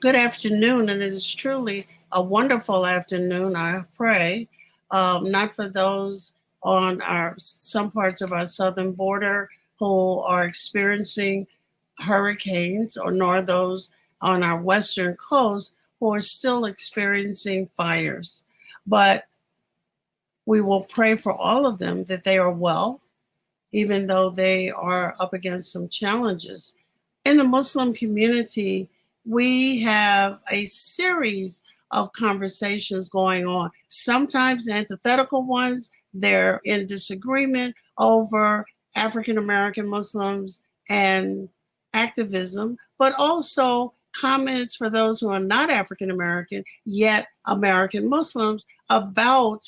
Good afternoon, and it is truly a wonderful afternoon, I pray. Not for those on our some parts of our southern border who are experiencing hurricanes, or nor those on our western coast who are still experiencing fires. But we will pray for all of them that they are well, even though they are up against some challenges. In the Muslim community, we have a series of conversations going on, sometimes antithetical ones. They're in disagreement over African American Muslims and activism, but also comments for those who are not African American, yet American Muslims, about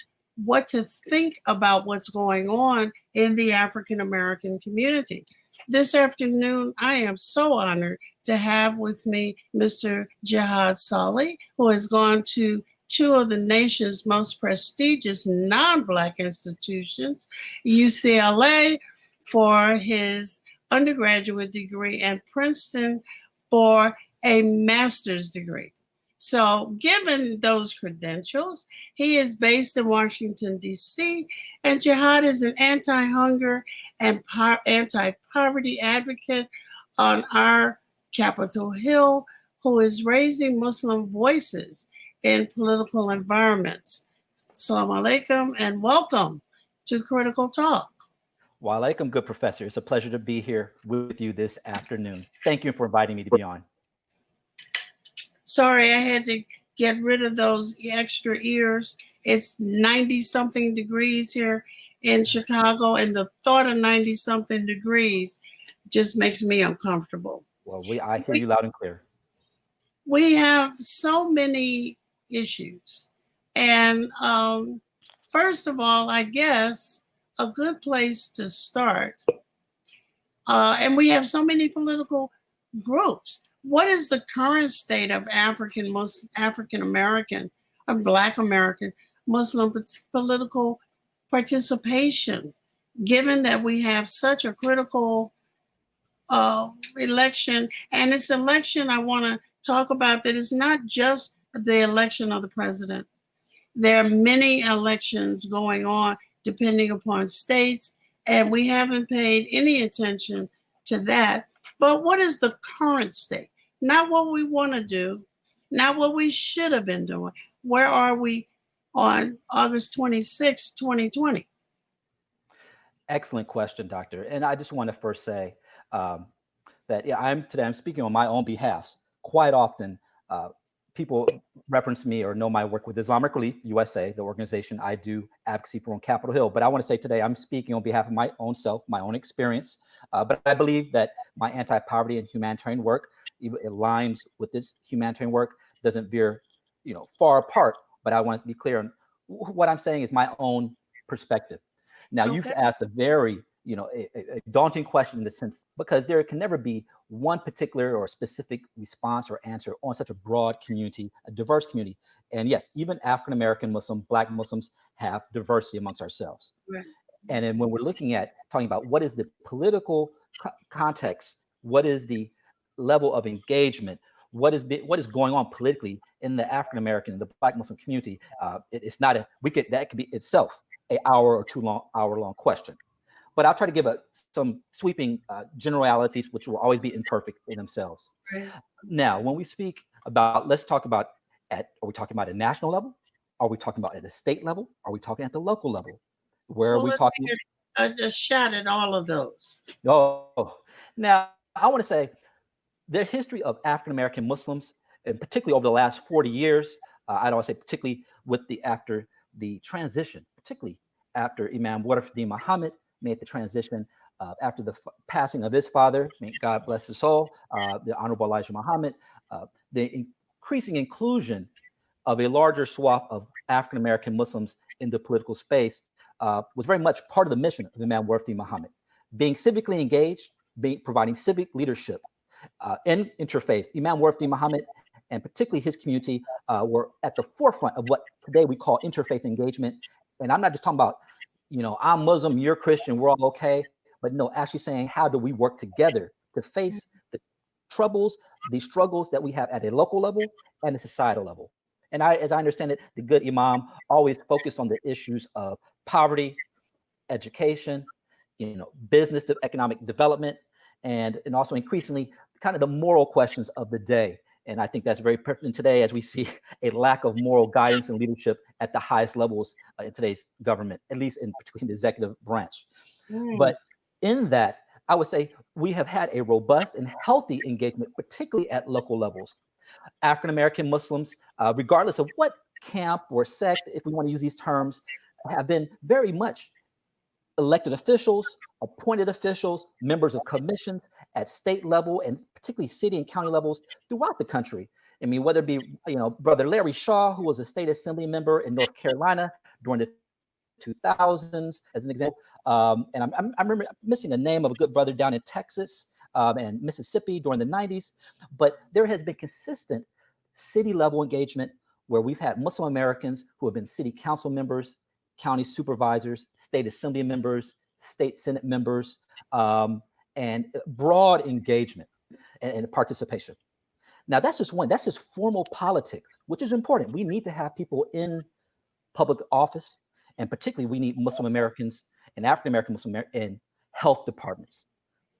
what to think about what's going on in the African American community. This afternoon, I am so honored to have with me Mr. Jihad Saleh, who has gone to two of the nation's most prestigious non-Black institutions, UCLA for his undergraduate degree and Princeton for a master's degree. So, given those credentials, he is based in Washington, D.C., and Jihad is an anti hunger and anti poverty advocate on our Capitol Hill who is raising Muslim voices in political environments. Assalamu alaikum and welcome to Critical Talk. Wa alaikum, good professor. It's a pleasure to be here with you this afternoon. Thank you for inviting me to be on. Sorry, I had to get rid of those extra ears. It's 90 something degrees here in Chicago, and the thought of 90 something degrees just makes me uncomfortable. Well, I hear you loud and clear. We have so many issues. And first of all, I guess a good place to start, and we have so many political groups. What is the current state of African American or Black American Muslim political participation, given that we have such a critical election? And this election, I want to talk about that is not just the election of the president. There are many elections going on depending upon states, and we haven't paid any attention to that. But what is the current state? Not what we want to do, not what we should have been doing. Where are we on August 26, 2020? Excellent question, Doctor. And I just want to first say that I'm speaking on my own behalf. Quite often, people reference me or know my work with Islamic Relief USA, the organization I do advocacy for on Capitol Hill. But I want to say today I'm speaking on behalf of my own self, my own experience. But I believe that my anti-poverty and humanitarian work aligns with this humanitarian work, doesn't veer, far apart. But I want to be clear on what I'm saying is my own perspective. Now, You've asked a very, a daunting question in the sense, because there can never be one particular or specific response or answer on such a broad community, a diverse community. And yes, even African-American Muslim, Black Muslims have diversity amongst ourselves. Right. And then when we're talking about what is the political context, what is the level of engagement, what is going on politically in the African-American, the Black Muslim community, it's not that could be itself an hour or hour long question. But I'll try to give some sweeping generalities, which will always be imperfect in themselves. Right. Now, when we speak about, let's talk about are we talking about a national level? Are we talking about at the state level? Are we talking at the local level? Where are we talking? I just shot at all of those. Oh, now I want to say the history of African-American Muslims, and particularly over the last 40 years, I don't want to say particularly after the transition, particularly after Imam Wafiuddin Muhammad made the transition after the passing of his father, may God bless his soul, the Honorable Elijah Muhammad, the increasing inclusion of a larger swath of African-American Muslims in the political space was very much part of the mission of Imam Wafiuddin Muhammad. Being civically engaged, providing civic leadership in interfaith, Imam Wafiuddin Muhammad and particularly his community were at the forefront of what today we call interfaith engagement. And I'm not just talking about, I'm Muslim, you're Christian, we're all okay. But no, actually saying, how do we work together to face the troubles, the struggles that we have at a local level and a societal level. And as I understand it, the good Imam always focused on the issues of poverty, education, business, economic development, and also increasingly kind of the moral questions of the day. And I think that's very pertinent today as we see a lack of moral guidance and leadership at the highest levels in today's government, at least in particularly the executive branch. But in that, I would say we have had a robust and healthy engagement, particularly at local levels. African-American Muslims, regardless of what camp or sect, if we want to use these terms, have been very much elected officials, appointed officials, members of commissions at state level, and particularly city and county levels throughout the country. I mean, whether it be, Brother Larry Shaw, who was a state assembly member in North Carolina during the 2000s, as an example. And I remember missing a name of a good brother down in Texas and Mississippi during the 90s. But there has been consistent city level engagement where we've had Muslim Americans who have been city council members, county supervisors, state assembly members, state senate members, and broad engagement and participation. Now, that's just one. That's just formal politics, which is important. We need to have people in public office, and particularly we need Muslim Americans and African American Muslim in health departments,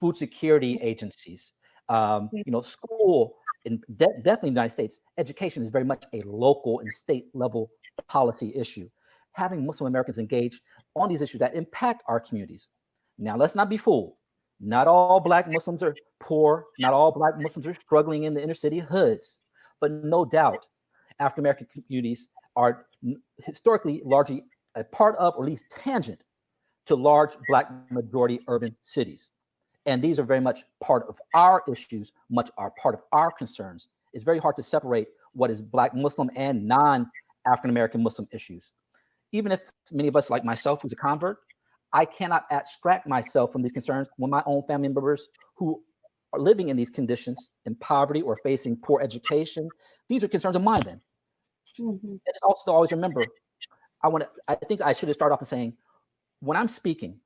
food security agencies, school. Definitely in the United States, education is very much a local and state level policy issue. Having Muslim Americans engaged on these issues that impact our communities. Now, let's not be fooled. Not all Black Muslims are poor. Not all Black Muslims are struggling in the inner city hoods. But no doubt, African American communities are historically largely a part of, or at least tangent to, large Black majority urban cities. And these are very much part of our issues, much are part of our concerns. It's very hard to separate what is Black Muslim and non-African American Muslim issues. Even if many of us, like myself, who's a convert, I cannot abstract myself from these concerns when my own family members who are living in these conditions, in poverty or facing poor education, these are concerns of mine then. And it's also always remember, I think I should have started off by saying, when I'm speaking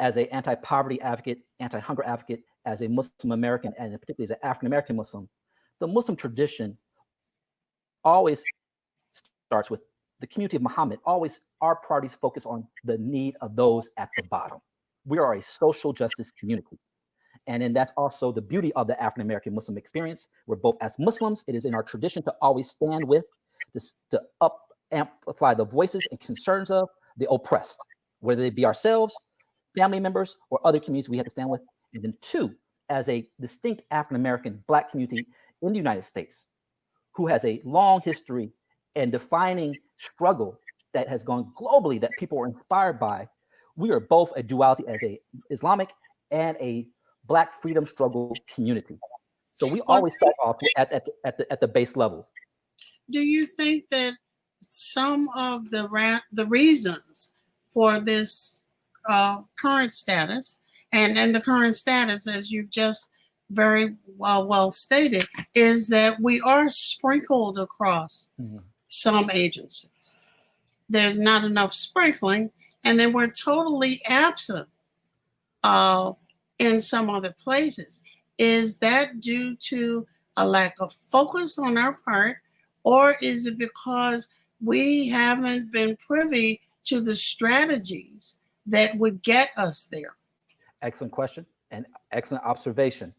as an anti-poverty advocate, anti-hunger advocate, as a Muslim American, and particularly as an African American Muslim, the Muslim tradition always starts with the community of Muhammad. Always, our priorities focus on the need of those at the bottom. We are a social justice community. And then that's also the beauty of the African American Muslim experience. We're both, as Muslims, it is in our tradition to always stand with, to amplify the voices and concerns of the oppressed, whether they be ourselves, family members, or other communities we have to stand with. And then two, as a distinct African American Black community in the United States, who has a long history and defining struggle that has gone globally that people are inspired by, we are both a duality as a Islamic and a Black freedom struggle community. So we always start off at the base level. Do you think that some of the reasons for this current status, and the current status, as you've just very well stated, is that we are sprinkled across some agencies? There's not enough sprinkling, and then we're totally absent in some other places. Is that due to a lack of focus on our part, or is it because we haven't been privy to the strategies that would get us there? Excellent question and excellent observation.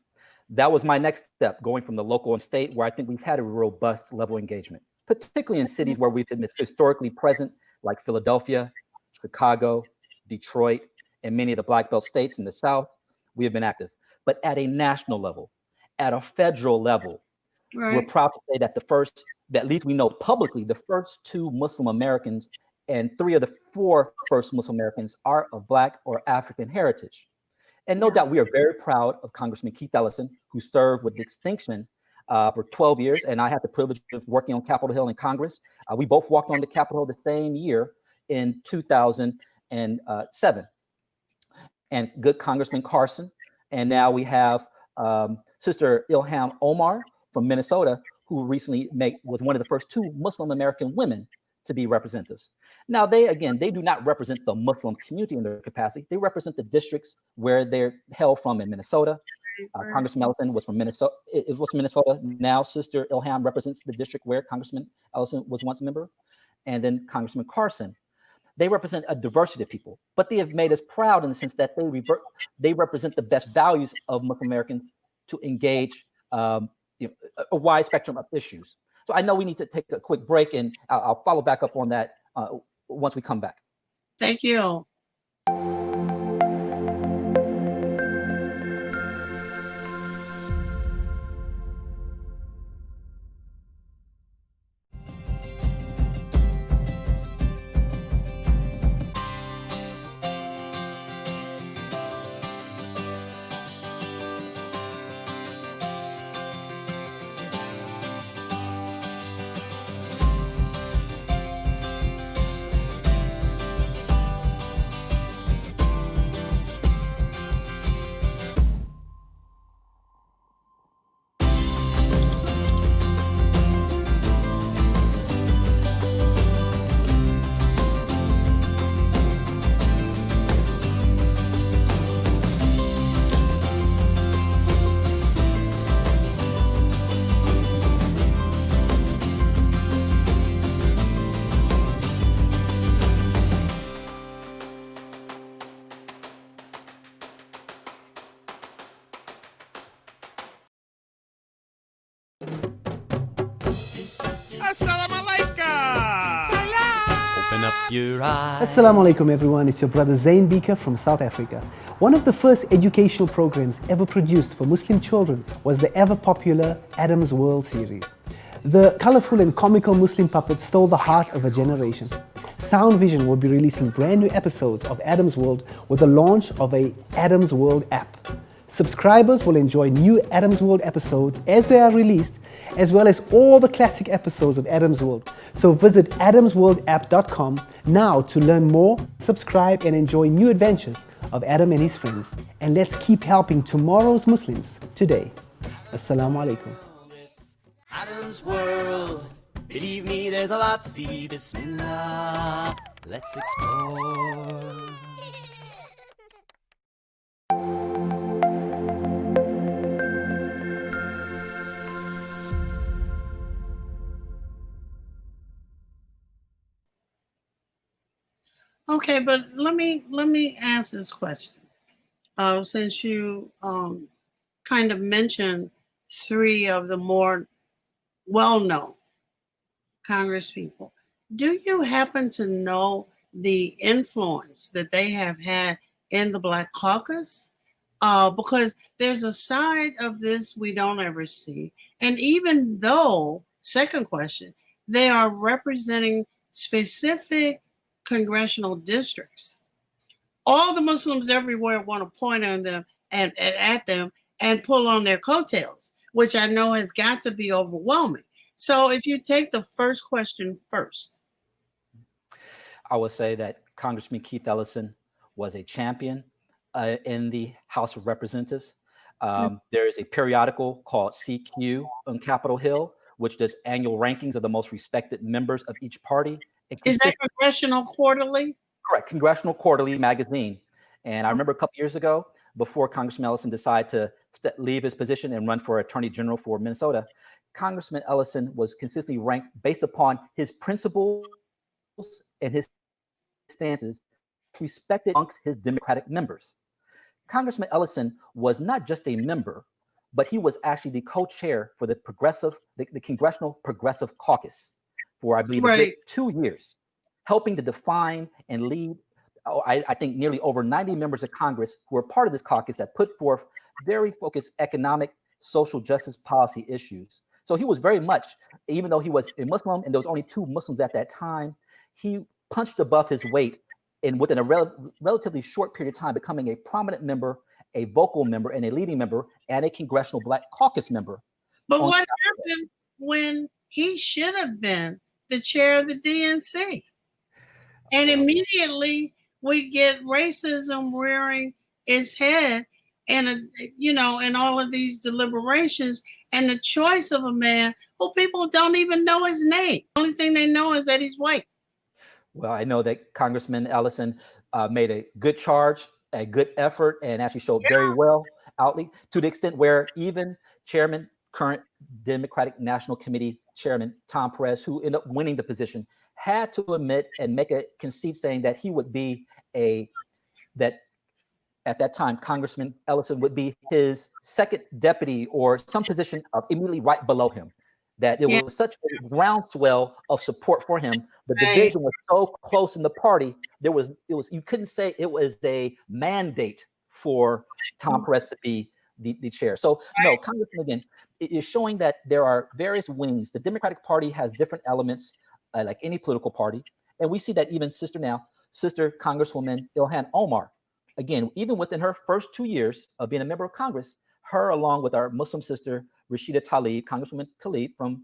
That was my next step, going from the local and state, where I think we've had a robust level of engagement, particularly in cities where we've been historically present, like Philadelphia, Chicago, Detroit, and many of the Black Belt states in the South. We have been active. But at a national level, at a federal level, we're proud to say that that at least we know publicly, the first 2 Muslim Americans and 3 of the 4 first Muslim Americans are of Black or African heritage. And no doubt we are very proud of Congressman Keith Ellison, who served with distinction for 12 years. And I had the privilege of working on Capitol Hill in Congress. We both walked on the Capitol Hill the same year in 2007. And good Congressman Carson. And now we have Sister Ilhan Omar from Minnesota, who recently was one of the first 2 Muslim American women to be representatives. Now, they do not represent the Muslim community in their capacity. They represent the districts where they're hailed from in Minnesota, Right. Congressman Ellison was from Minnesota. It was from Minnesota. Now, Sister Ilham represents the district where Congressman Ellison was once a member, and then Congressman Carson. They represent a diversity of people, but they have made us proud in the sense that they represent the best values of Muslim Americans to engage a wide spectrum of issues. So I know we need to take a quick break, and I'll follow back up on that once we come back. Thank you. Assalamu alaikum everyone, it's your brother Zain Bika from South Africa. One of the first educational programs ever produced for Muslim children was the ever popular Adam's World series. The colorful and comical Muslim puppets stole the heart of a generation. Sound Vision will be releasing brand new episodes of Adam's World with the launch of a Adam's World app. Subscribers will enjoy new Adam's World episodes as they are released, as well as all the classic episodes of Adam's World. So visit adamsworldapp.com now to learn more, subscribe and enjoy new adventures of Adam and his friends. And let's keep helping tomorrow's Muslims today. Assalamu alaikum. It's Adam's World. Believe me, there's a lot to see. Bismillah, let's explore. Okay, but let me ask this question. Since you kind of mentioned three of the more well-known Congress people, do you happen to know the influence that they have had in the Black Caucus? Because there's a side of this we don't ever see. And even though, second question, they are representing specific congressional districts, all the Muslims everywhere want to point on them and at them and pull on their coattails, which I know has got to be overwhelming. So if you take the first question first. I would say that Congressman Keith Ellison was a champion in the House of Representatives. There is a periodical called CQ on Capitol Hill, which does annual rankings of the most respected members of each party. Is that Congressional Quarterly? Correct, Congressional Quarterly magazine. And I remember a couple years ago, before Congressman Ellison decided to leave his position and run for Attorney General for Minnesota, Congressman Ellison was consistently ranked based upon his principles and his stances, respected amongst his Democratic members. Congressman Ellison was not just a member, but he was actually the co-chair for the Congressional Progressive Caucus for, I believe, a good 2 years, helping to define and lead, I think, nearly over 90 members of Congress who were part of this caucus that put forth very focused economic, social justice policy issues. So he was very much, even though he was a Muslim and there was only 2 Muslims at that time, he punched above his weight and within a relatively short period of time, becoming a prominent member, a vocal member, and a leading member, and a Congressional Black Caucus member. But what happened when he should have been the chair of the DNC? And immediately we get racism rearing its head, and in all of these deliberations, and the choice of a man who people don't even know his name. The only thing they know is that he's white. Well, I know that Congressman Ellison made a good charge, a good effort, and actually showed very well outly, to the extent where even current Democratic National Committee Chairman Tom Perez, who ended up winning the position, had to admit and make a concede saying that he would be that at that time, Congressman Ellison would be his second deputy or some position immediately right below him. That there was such a groundswell of support for him. The division was so close in the party. You couldn't say it was a mandate for Tom Perez to be the chair. So no, Congressman, again, it is showing that there are various wings. The Democratic Party has different elements, like any political party. And we see that even Sister Congresswoman Ilhan Omar, again, even within her first 2 years of being a member of Congress, her along with our Muslim sister, Rashida Tlaib, Congresswoman Tlaib from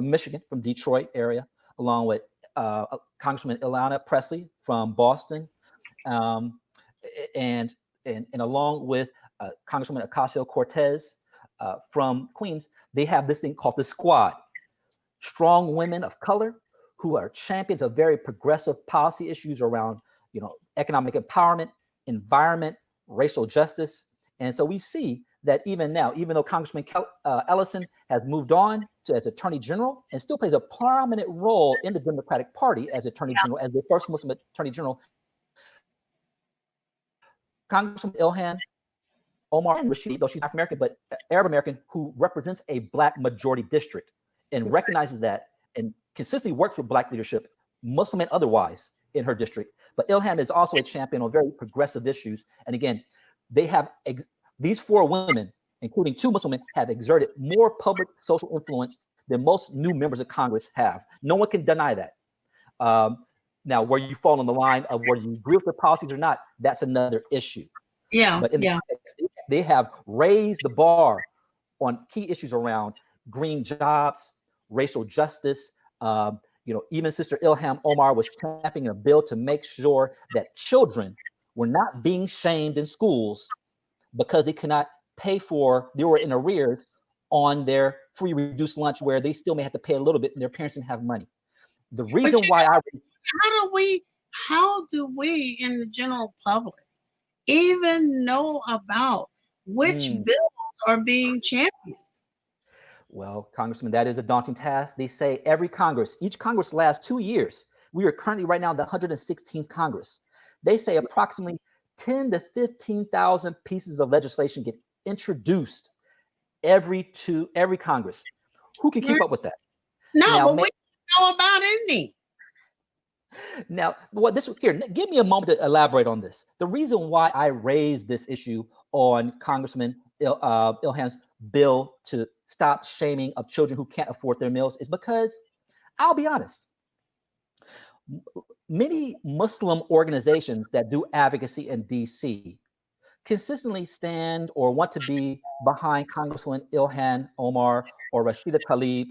Michigan, from Detroit area, along with Congresswoman Ilana Presley from Boston, and along with Congresswoman Ocasio-Cortez from Queens, they have this thing called the Squad. Strong women of color who are champions of very progressive policy issues around, economic empowerment, environment, racial justice. And so we see that even now, even though Congressman Ellison has moved on as Attorney General and still plays a prominent role in the Democratic Party as Attorney General, as the first Muslim Attorney General, Congresswoman Ilhan Omar Rashid, though she's African American, but Arab American, who represents a Black majority district and recognizes that and consistently works with Black leadership, Muslim and otherwise, in her district. But Ilhan is also a champion on very progressive issues. And again, they have these four women, including two Muslim women, have exerted more public social influence than most new members of Congress have. No one can deny that. Now, where you fall on the line of whether you agree with their policies or not, that's another issue. Yeah. But in the context, they have raised the bar on key issues around green jobs, racial justice. Even Sister Ilhan Omar was championing a bill to make sure that children were not being shamed in schools because they cannot they were in arrears on their free reduced lunch, where they still may have to pay a little bit and their parents didn't have money. The reason why how do we in the general public even know about which bills are being championed? Well, Congressman, that is a daunting task. They say each Congress lasts 2 years. We are currently right now in the 116th Congress. They say approximately 10 to 15,000 pieces of legislation get introduced every Congress. Who can keep up with that? No, but we don't know about any. Now, give me a moment to elaborate on this. The reason why I raised this issue on Congressman Ilhan's bill to stop shaming of children who can't afford their meals is because, I'll be honest, many Muslim organizations that do advocacy in DC consistently stand or want to be behind Congresswoman Ilhan Omar or Rashida Tlaib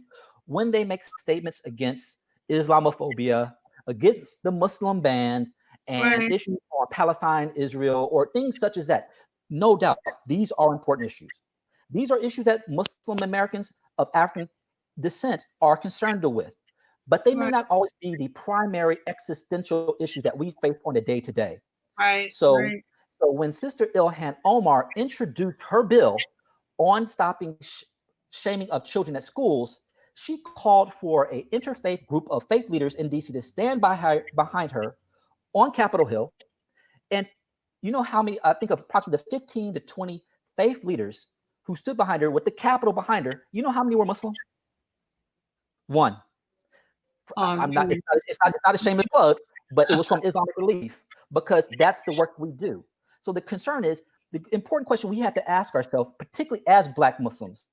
when they make statements against Islamophobia, against the Muslim ban, and issues on Palestine, Israel, or things such as that. No doubt, these are important issues. These are issues that Muslim Americans of African descent are concerned with, but they may not always be the primary existential issues that we face on a day-to-day. So when Sister Ilhan Omar introduced her bill on stopping shaming of children at schools, she called for an interfaith group of faith leaders in DC to stand behind her on Capitol Hill. And you know how many, I think of approximately 15 to 20 faith leaders who stood behind her with the Capitol behind her. You know how many were Muslim? One. It's not a shameless plug, but it was from Islamic Relief, because that's the work we do. So the concern is, the important question we have to ask ourselves, particularly as Black Muslims,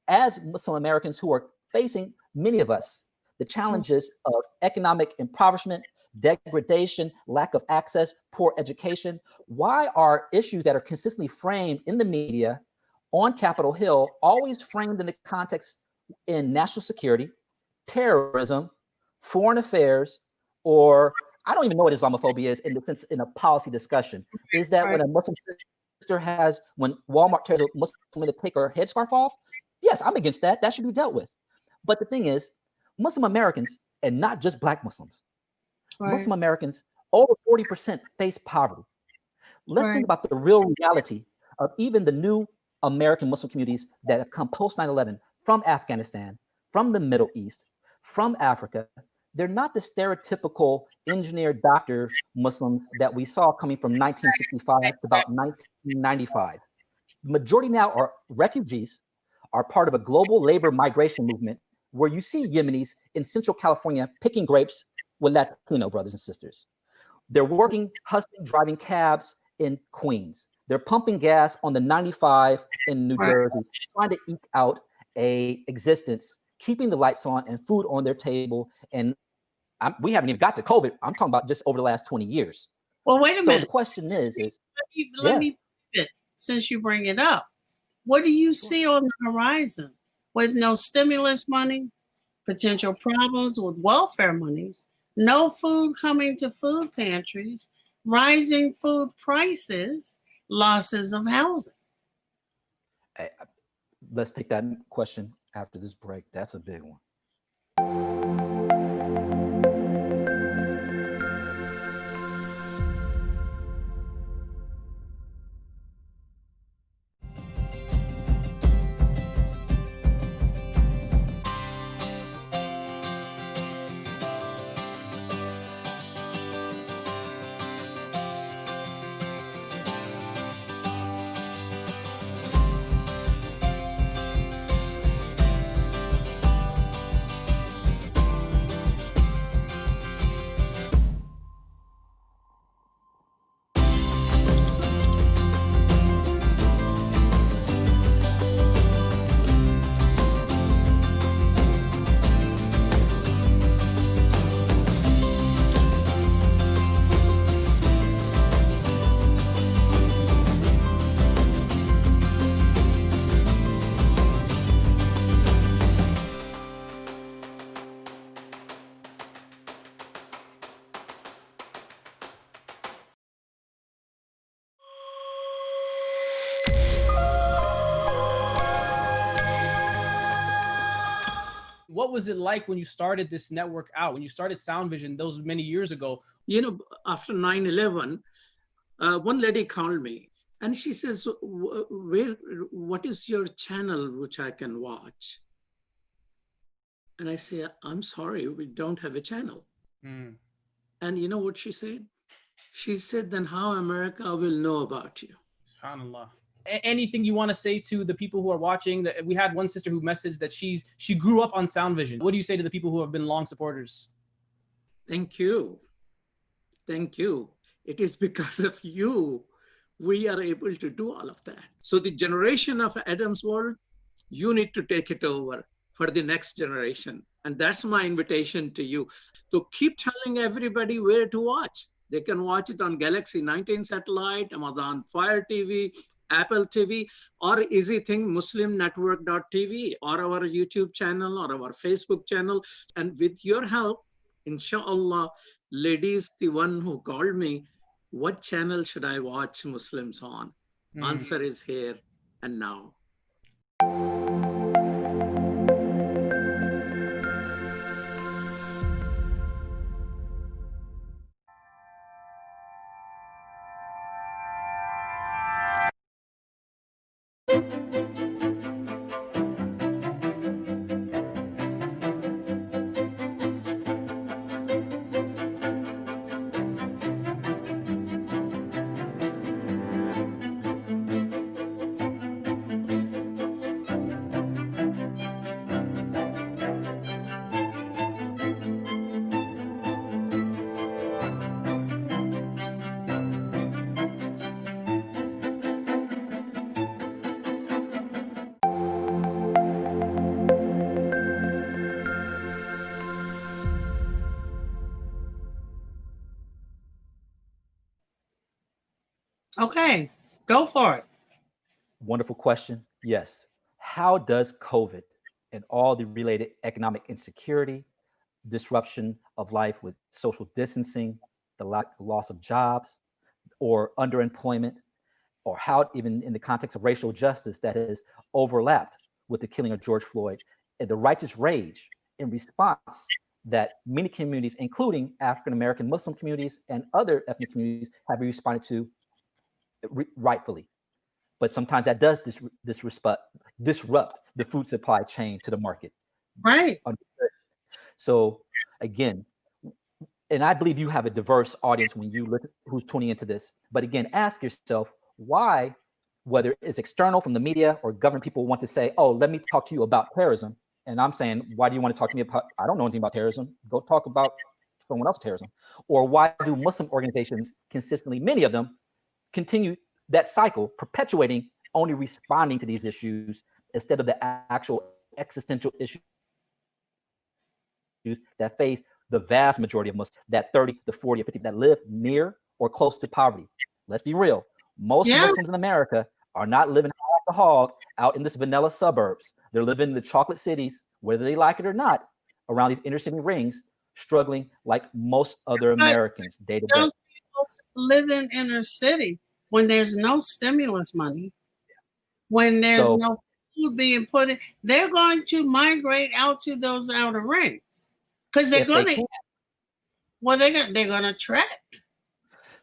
as Muslim Americans who are facing, many of us, the challenges of economic impoverishment, degradation, lack of access, poor education. Why are issues that are consistently framed in the media on Capitol Hill always framed in the context in national security, terrorism, foreign affairs, or I don't even know what Islamophobia is in the sense in a policy discussion? Is that when a Muslim sister when Walmart tells a Muslim woman to take her headscarf off? Yes, I'm against that. That should be dealt with. But the thing is, Muslim Americans, and not just Black Muslims, Muslim Americans, over 40% face poverty. Let's think about the real reality of even the new American Muslim communities that have come post 9/11 from Afghanistan, from the Middle East, from Africa. They're not the stereotypical engineered doctors Muslims that we saw coming from 1965 to about 1995. The majority now are refugees, are part of a global labor migration movement where you see Yemenis in Central California picking grapes with Latino brothers and sisters. They're working, hustling, driving cabs in Queens. They're pumping gas on the 95 in New Jersey, trying to eke out a existence, keeping the lights on and food on their table. And we haven't even got to COVID. I'm talking about just over the last 20 years. Well, wait a So minute. the question is Let me since you bring it up. What do you see on the horizon with no stimulus money, potential problems with welfare monies, no food coming to food pantries, rising food prices, losses of housing? Let's take that question after this break. That's a big one. What was it like when you started this network out, when you started Sound Vision those many years ago? You know, after 9/11, one lady called me and she says, what is your channel which I can watch? And I say, I'm sorry, we don't have a channel. And you know what she said? She said, then how America will know about you? SubhanAllah. Anything you want to say to the people who are watching? That we had one sister who messaged that she grew up on Sound Vision. What do you say to the people who have been long supporters? Thank you. Thank you. It is because of you we are able to do all of that. So the generation of Adam's World, you need to take it over for the next generation. And that's my invitation to you. So keep telling everybody where to watch. They can watch it on Galaxy 19 satellite, Amazon Fire TV, Apple TV, or EasyThing, MuslimNetwork.tv, or our YouTube channel, or our Facebook channel. And with your help, inshallah, ladies, the one who called me, what channel should I watch Muslims on? Answer is here and now. Okay, go for it. Wonderful question. Yes. How does COVID and all the related economic insecurity, disruption of life with social distancing, the loss of jobs or underemployment, or how even in the context of racial justice that has overlapped with the killing of George Floyd, and the righteous rage in response that many communities, including African-American Muslim communities and other ethnic communities, have responded to rightfully. but sometimes that does disrupt the food supply chain to the market. Right. So again, and I believe you have a diverse audience when you look who's tuning into this. But again, ask yourself why, whether it's external from the media or government people want to say, oh, let me talk to you about terrorism. And I'm saying, why do you want to talk to me about, I don't know anything about terrorism. Go talk about someone else's terrorism. Or why do Muslim organizations consistently, many of them, continue that cycle, perpetuating only responding to these issues instead of the actual existential issues that face the vast majority of Muslims, that 30 to 40 or 50 that live near or close to poverty. Let's be real. Most Muslims in America are not living off the hog out in this vanilla suburbs. They're living in the chocolate cities, whether they like it or not, around these inner city rings, struggling like most other Americans day to day. Those people live in inner city when there's no stimulus money, when there's no food being put in, they're going to migrate out to those outer rings. Because they're going to, they're going to track.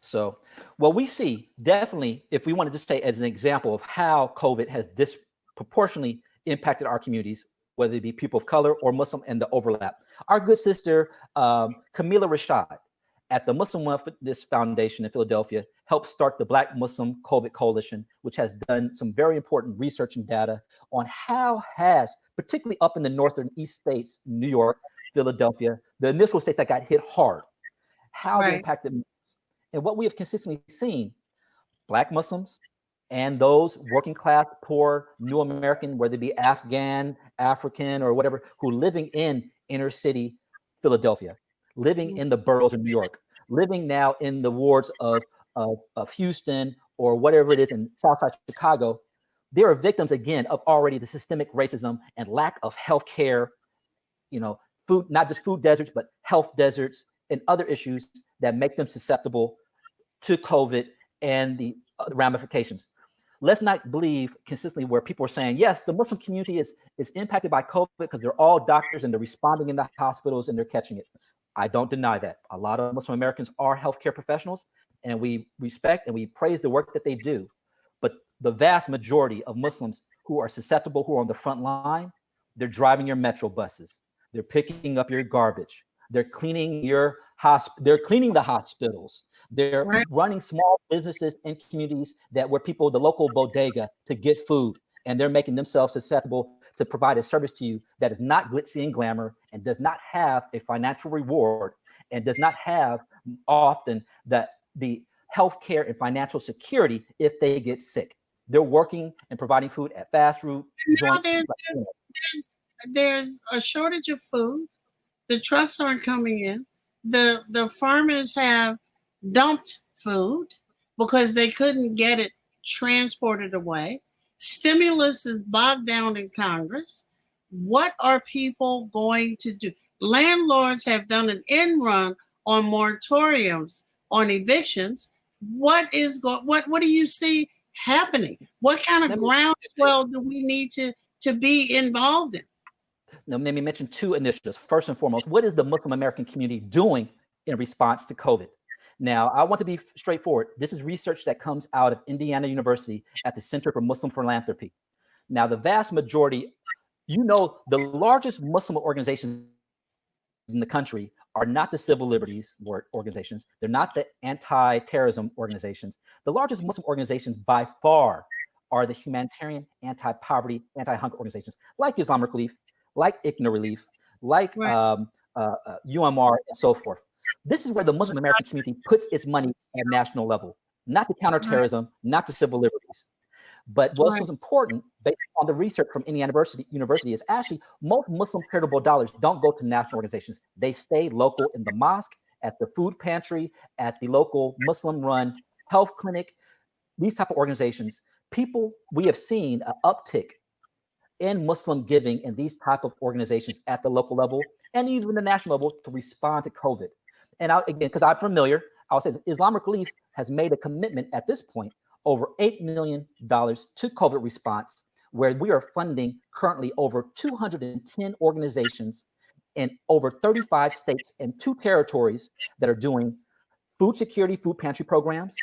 So, well, we see definitely, if we want to just say as an example of how COVID has disproportionately impacted our communities, whether it be people of color or Muslim, and the overlap. Our good sister, Camila Rashad, at the Muslim Wellness Foundation in Philadelphia, helped start the Black Muslim COVID Coalition, which has done some very important research and data on how has, particularly up in the northern east states, New York, Philadelphia, the initial states that got hit hard, how they impacted Muslims. And what we have consistently seen, Black Muslims and those working class, poor, new American, whether it be Afghan, African, or whatever, who living in inner city Philadelphia, living in the boroughs of New York, living now in the wards of Houston or whatever it is in Southside Chicago, they are victims again of already the systemic racism and lack of health care, food, not just food deserts, but health deserts and other issues that make them susceptible to COVID and the ramifications. Let's not believe consistently where people are saying, yes, the Muslim community is impacted by COVID because they're all doctors and they're responding in the hospitals and they're catching it. I don't deny that. A lot of Muslim Americans are healthcare professionals, and we respect and we praise the work that they do. But the vast majority of Muslims who are susceptible, who are on the front line, they're driving your metro buses. They're picking up your garbage. They're cleaning they're cleaning the hospitals. They're running small businesses in communities where people, the local bodega, to get food, and they're making themselves susceptible to provide a service to you that is not glitzy and glamour and does not have a financial reward and does not have often the health care and financial security if they get sick. They're working and providing food at fast food joints. There's a shortage of food. The trucks aren't coming in. The farmers have dumped food because they couldn't get it transported away. Stimulus is bogged down in Congress. What are people going to do? Landlords have done an end run on moratoriums on evictions. What do you see happening? What kind of groundswell do we need to be involved in? Now, let me mention two initiatives. First and foremost, what is the Muslim American community doing in response to COVID? Now, I want to be straightforward. This is research that comes out of Indiana University at the Center for Muslim Philanthropy. Now, the vast majority, the largest Muslim organizations in the country are not the civil liberties organizations. They're not the anti-terrorism organizations. The largest Muslim organizations by far are the humanitarian, anti-poverty, anti-hunger organizations like Islamic Relief, like ICNA Relief, like UMR, and so forth. This is where the Muslim American community puts its money at national level, not the counterterrorism, not the civil liberties. But what's important, based on the research from Indiana University, is actually most Muslim charitable dollars don't go to national organizations. They stay local in the mosque, at the food pantry, at the local Muslim-run health clinic, these type of organizations. We have seen an uptick in Muslim giving in these type of organizations at the local level and even the national level to respond to COVID. And again, because I'm familiar, I'll say Islamic Relief has made a commitment at this point over $8 million to COVID response, where we are funding currently over 210 organizations in over 35 states and 2 territories that are doing food security, food pantry programs,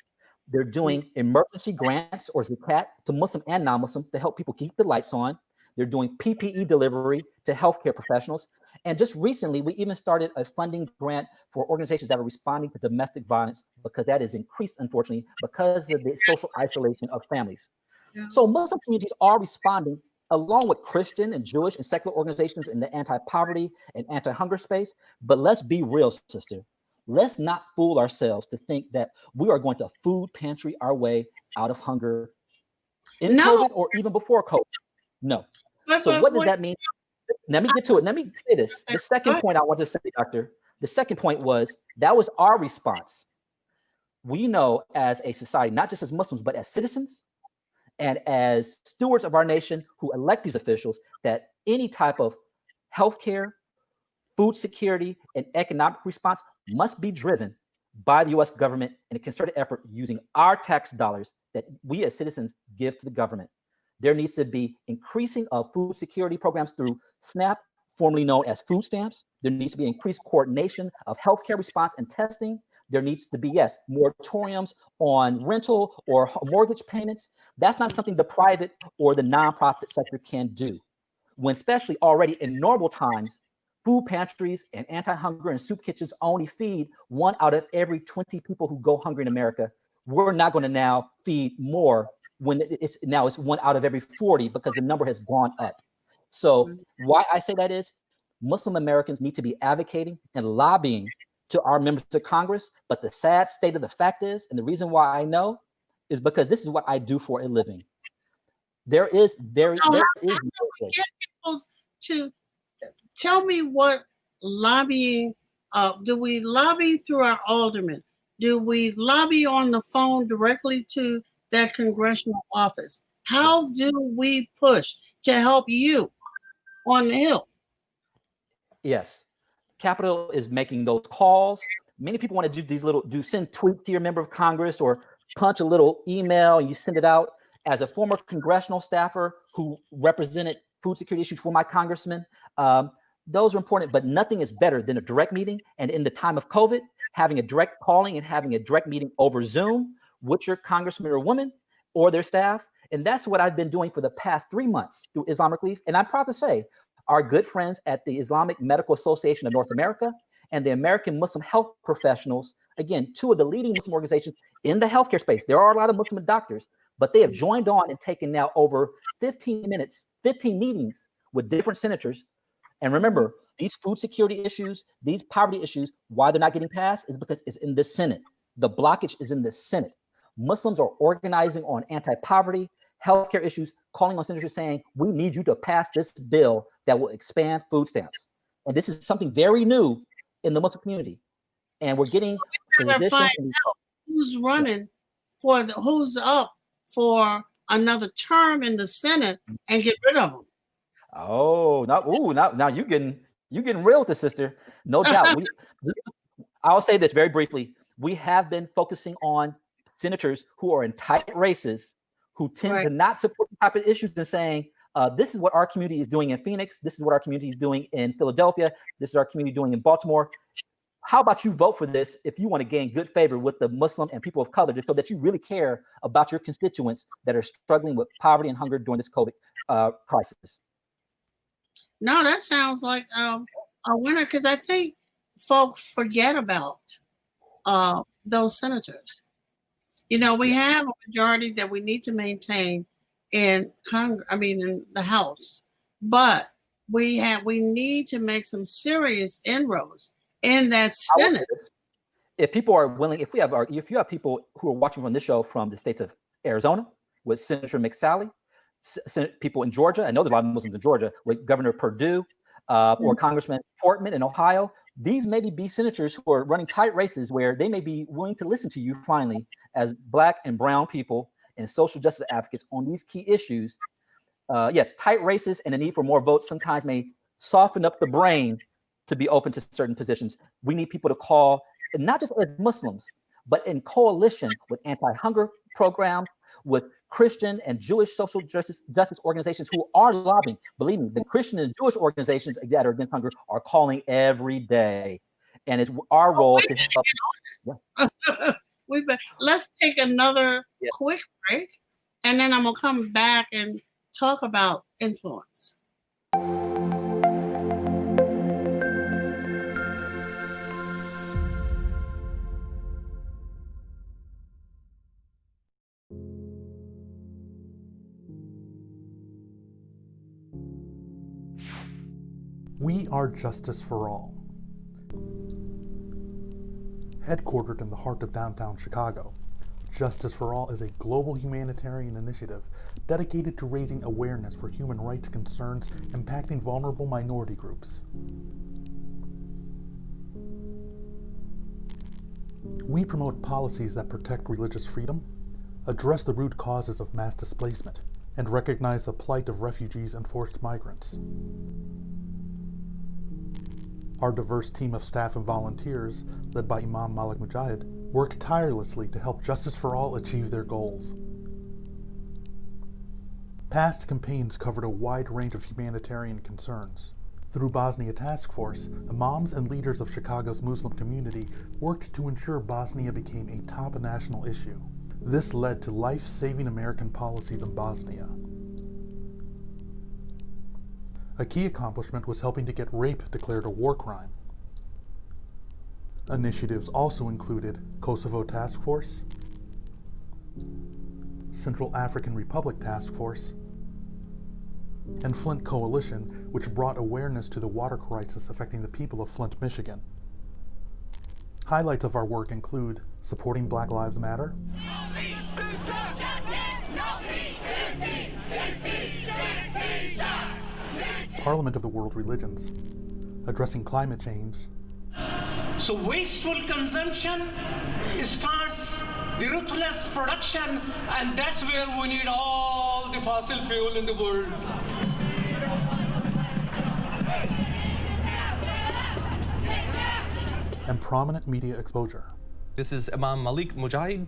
They're doing emergency grants or zakat to Muslim and non-Muslim to help people keep the lights on. They're doing PPE delivery to healthcare professionals. And just recently, we even started a funding grant for organizations that are responding to domestic violence, because that is increased, unfortunately, because of the social isolation of families. Yeah. So Muslim communities are responding along with Christian and Jewish and secular organizations in the anti-poverty and anti-hunger space. But let's be real, sister. Let's not fool ourselves to think that we are going to food pantry our way out of hunger in No. COVID or even before COVID. No. But, So but what does that mean? Let me get to it. Let me say this. The second Right. point I want to say, Doctor, the second point was that was our response. We know as a society, not just as Muslims, but as citizens and as stewards of our nation who elect these officials, that any type of healthcare, food security, and economic response must be driven by the US government in a concerted effort using our tax dollars that we as citizens give to the government. There needs to be increasing of food security programs through SNAP, formerly known as food stamps. There needs to be increased coordination of healthcare response and testing. There needs to be, yes, moratoriums on rental or mortgage payments. That's not something the private or the nonprofit sector can do. When especially already in normal times, food pantries and anti-hunger and soup kitchens only feed 1 out of every 20 people who go hungry in America. We're not going to now feed more when it's 1 out of every 40 because the number has gone up. So why I say that is Muslim Americans need to be advocating and lobbying to our members of Congress. But the sad state of the fact is, and the reason why I know is because this is what I do for a living. There is Get people to tell me what lobbying, do we lobby through our aldermen? Do we lobby on the phone directly to that congressional office? How do we push to help you on the Hill? Yes, Capitol is making those calls. Many people want to do these send tweets to your member of Congress or punch a little email and you send it out. As a former congressional staffer who represented food security issues for my congressman, those are important, but nothing is better than a direct meeting. And in the time of COVID, having a direct calling and having a direct meeting over Zoom with your congressman or woman or their staff. And that's what I've been doing for the past 3 months through Islamic Relief. And I'm proud to say our good friends at the Islamic Medical Association of North America and the American Muslim Health Professionals, again, 2 of the leading Muslim organizations in the healthcare space. There are a lot of Muslim doctors, but they have joined on and taken now over 15 meetings with different senators. And remember, these food security issues, these poverty issues, why they're not getting passed is because it's in the Senate. The blockage is in the Senate. Muslims are organizing on anti-poverty, healthcare issues, calling on senators saying, we need you to pass this bill that will expand food stamps. And this is something very new in the Muslim community. And we're getting physicians. Find out who's running who's up for another term in the Senate and get rid of them. Oh, now you're getting real with the sister. No doubt. I'll say this very briefly. We have been focusing on senators who are in tight races, who tend to not support the type of issues and saying, this is what our community is doing in Phoenix. This is what our community is doing in Philadelphia. This is our community doing in Baltimore. How about you vote for this if you want to gain good favor with the Muslim and people of color to show that you really care about your constituents that are struggling with poverty and hunger during this COVID crisis? No, that sounds like a winner, because I think folks forget about those senators. You know, we have a majority that we need to maintain in in the House, but we need to make some serious inroads in that Senate. If people are willing, if you have people who are watching from this show from the states of Arizona with Senator McSally, people in Georgia, I know there's a lot of Muslims in Georgia, with Governor Perdue or Congressman Portman in Ohio, these may be senators who are running tight races where they may be willing to listen to you finally as Black and brown people and social justice advocates on these key issues. Yes, tight races and the need for more votes sometimes may soften up the brain to be open to certain positions. We need people to call, and not just as Muslims, but in coalition with anti-hunger programs, with Christian and Jewish social justice organizations who are lobbying. Believe me, the Christian and Jewish organizations that are against hunger are calling every day. And it's our role to help. Let's take another Yeah. quick break, and then I'm gonna come back and talk about influence. We are Justice for All. Headquartered in the heart of downtown Chicago, Justice for All is a global humanitarian initiative dedicated to raising awareness for human rights concerns impacting vulnerable minority groups. We promote policies that protect religious freedom, address the root causes of mass displacement, and recognize the plight of refugees and forced migrants. Our diverse team of staff and volunteers, led by Imam Malik Mujahid, work tirelessly to help Justice for All achieve their goals. Past campaigns covered a wide range of humanitarian concerns. Through Bosnia Task Force, imams and leaders of Chicago's Muslim community worked to ensure Bosnia became a top national issue. This led to life-saving American policies in Bosnia. A key accomplishment was helping to get rape declared a war crime. Initiatives also included Kosovo Task Force, Central African Republic Task Force, and Flint Coalition, which brought awareness to the water crisis affecting the people of Flint, Michigan. Highlights of our work include supporting Black Lives Matter, Parliament of the World Religions, addressing climate change, So wasteful consumption starts the ruthless production, and that's where we need all the fossil fuel in the world. and prominent media exposure. This is Imam Malik Mujahid,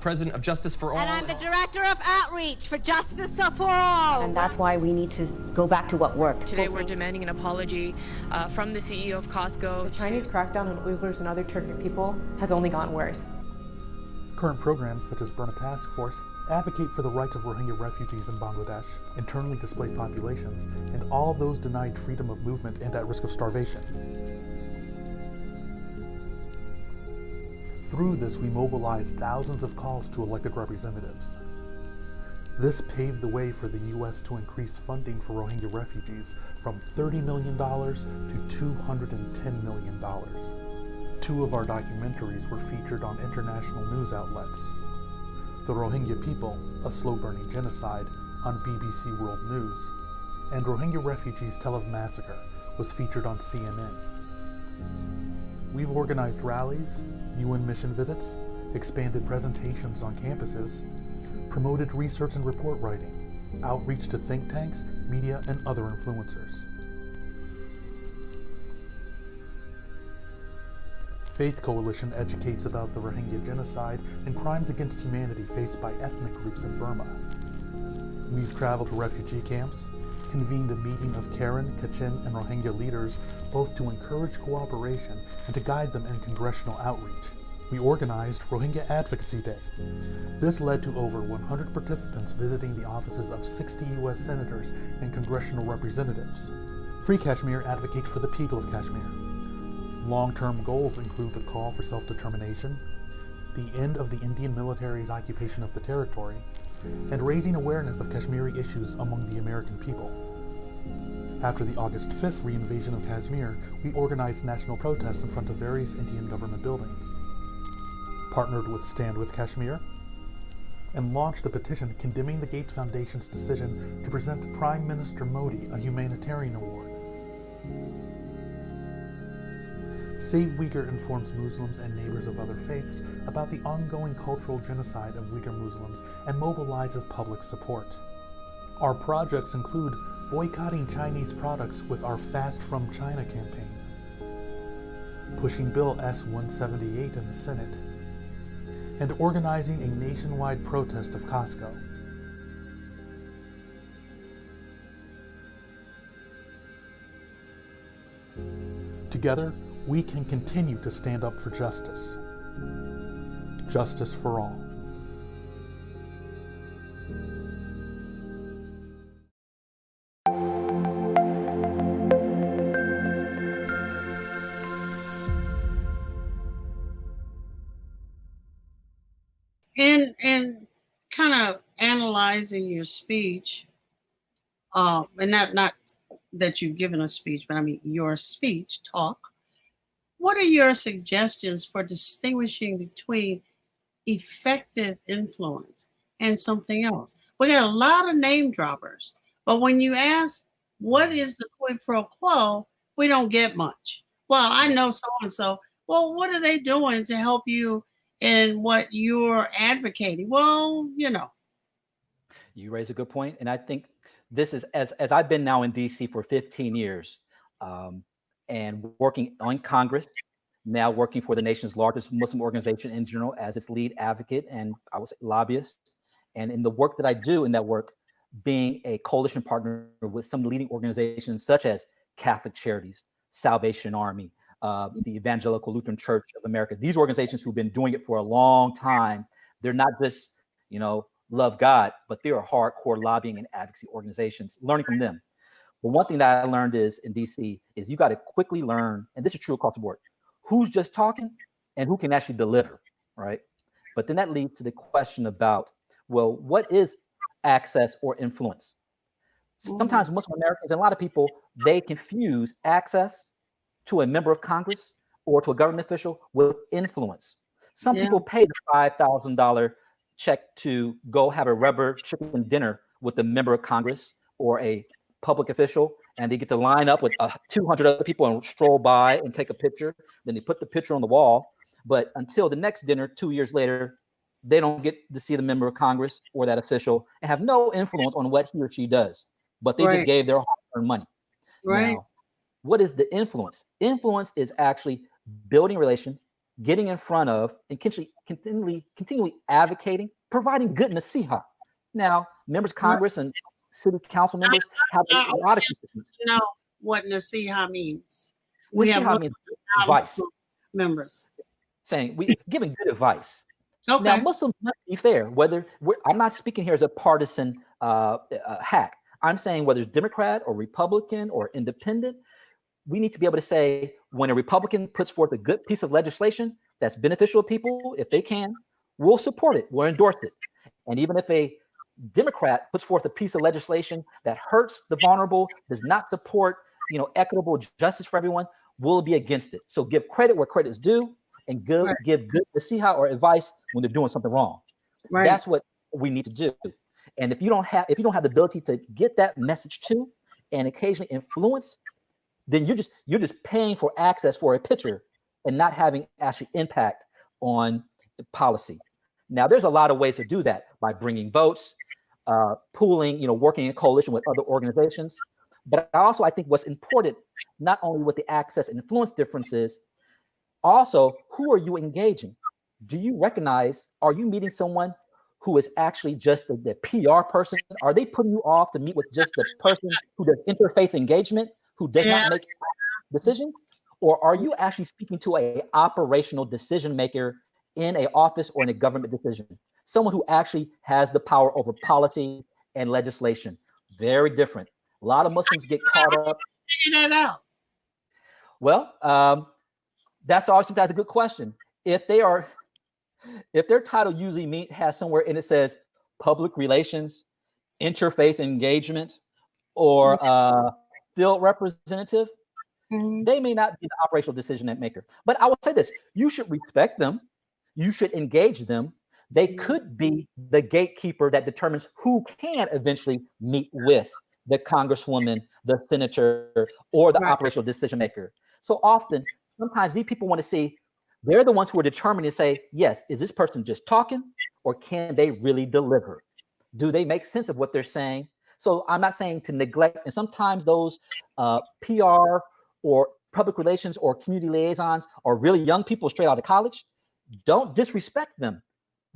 President of Justice for All. And I'm the Director of Outreach for Justice for All. And that's why we need to go back to what worked. Today we're demanding an apology from the CEO of Costco. The Chinese crackdown on Uyghurs and other Turkic people has only gotten worse. Current programs such as Burma Task Force advocate for the rights of Rohingya refugees in Bangladesh, internally displaced populations, and all those denied freedom of movement and at risk of starvation. Through this, we mobilized thousands of calls to elected representatives. This paved the way for the U.S. to increase funding for Rohingya refugees from $30 million to $210 million. Two of our documentaries were featured on international news outlets. The Rohingya People, A Slow-Burning Genocide, on BBC World News, and Rohingya Refugees Tell of Massacre was featured on CNN. We've organized rallies, UN mission visits, expanded presentations on campuses, promoted research and report writing, outreach to think tanks, media, and other influencers. Faith Coalition educates about the Rohingya genocide and crimes against humanity faced by ethnic groups in Burma. We've traveled to refugee camps, convened a meeting of Karen, Kachin, and Rohingya leaders, both to encourage cooperation and to guide them in congressional outreach. We organized Rohingya Advocacy Day. This led to over 100 participants visiting the offices of 60 U.S. senators and congressional representatives. Free Kashmir advocates for the people of Kashmir. Long-term goals include the call for self-determination, the end of the Indian military's occupation of the territory, and raising awareness of Kashmiri issues among the American people. After the August 5th reinvasion of Kashmir, we organized national protests in front of various Indian government buildings, partnered with Stand With Kashmir, and launched a petition condemning the Gates Foundation's decision to present Prime Minister Modi a humanitarian award. Save Uyghur informs Muslims and neighbors of other faiths about the ongoing cultural genocide of Uyghur Muslims and mobilizes public support. Our projects include boycotting Chinese products with our Fast From China campaign, pushing Bill S-178 in the Senate, and organizing a nationwide protest of Costco. Together, we can continue to stand up for justice. justice for all. And kind of analyzing your speech, and not that you've given a speech, but I mean your speech talk. What are your suggestions for distinguishing between effective influence and something else? We got a lot of name droppers, but when you ask what is the quid pro quo, we don't get much. Well, I know so and so. Well, what are they doing to help you in what you're advocating? Well, you know. You raise a good point, and I think this is as I've been now in DC for 15 years, and working on Congress, now working for the nation's largest Muslim organization in general as its lead advocate and I would say lobbyist, and in the work that I do in that work, being a coalition partner with some leading organizations such as Catholic Charities, Salvation Army, the Evangelical Lutheran Church of America. These organizations who've been doing it for a long time. They're not just, love God, but they are hardcore lobbying and advocacy organizations, learning from them. But one thing that I learned is in DC is you got to quickly learn, and this is true across the board, who's just talking and who can actually deliver, right? But then that leads to the question about, well, what is access or influence? Sometimes Muslim Americans and a lot of people, they confuse access to a member of Congress or to a government official with influence. Some people pay the $5,000 check to go have a rubber chicken dinner with a member of Congress or a public official, and they get to line up with 200 other people and stroll by and take a picture. Then they put the picture on the wall. But until the next dinner, 2 years later, they don't get to see the member of Congress or that official and have no influence on what he or she does. But they just gave their hard-earned money. Right. Now, what is the influence? Influence is actually building relation, getting in front of, and continually advocating, providing good nasiha. Now, members of Congress and city council members have a lot of constituents. Know what nasiha means. Nasiha means advice. Members saying we giving good advice. Okay. Now, Muslims must be fair. I'm not speaking here as a partisan hack. I'm saying whether it's Democrat or Republican or independent, we need to be able to say when a Republican puts forth a good piece of legislation that's beneficial to people, if they can, we'll support it, we'll endorse it. And even if a Democrat puts forth a piece of legislation that hurts the vulnerable, does not support, equitable justice for everyone, we'll be against it. So give credit where credit is due, and give good nasiha or advice when they're doing something wrong. Right. That's what we need to do. And if you don't have the ability to get that message to and occasionally influence, then you're just paying for access for a picture and not having actually impact on policy. Now, there's a lot of ways to do that by bringing votes, pooling, working in coalition with other organizations. But I think what's important, not only with the access and influence differences, also, who are you engaging? Do you recognize, are you meeting someone who is actually just the PR person? Are they putting you off to meet with just the person who does interfaith engagement, who does not make decisions? Or are you actually speaking to an operational decision maker in an office or in a government decision? Someone who actually has the power over policy and legislation. Very different. A lot of Muslims get caught up. Figure that out. Well, that's a good question. If their title usually has somewhere in it says public relations, interfaith engagement, or field representative, they may not be the operational decision maker. But I will say this: you should respect them. You should engage them. They could be the gatekeeper that determines who can eventually meet with the congresswoman, the senator, or the operational decision maker. So often, sometimes these people want to see, they're the ones who are determined to say, yes, is this person just talking, or can they really deliver? Do they make sense of what they're saying? So I'm not saying to neglect, and sometimes those PR or public relations or community liaisons are really young people straight out of college. Don't disrespect them.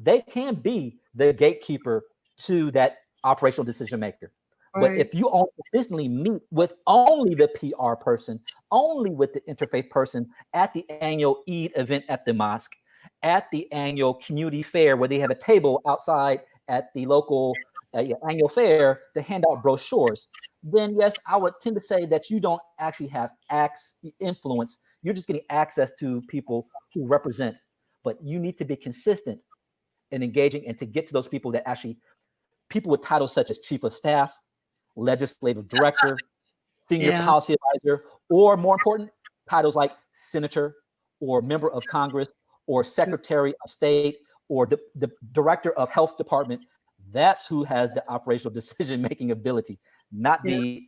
They can be the gatekeeper to that operational decision maker. Right. But if you only consistently meet with only the PR person, only with the interfaith person at the annual Eid event at the mosque, at the annual community fair where they have a table outside at the local annual fair to hand out brochures, then yes, I would tend to say that you don't actually have influence. You're just getting access to people who represent, but you need to be consistent in engaging and to get to those people that actually, people with titles such as chief of staff, legislative director, senior policy advisor, or more important, titles like senator or member of Congress or secretary of state or the director of health department. That's who has the operational decision-making ability, not the,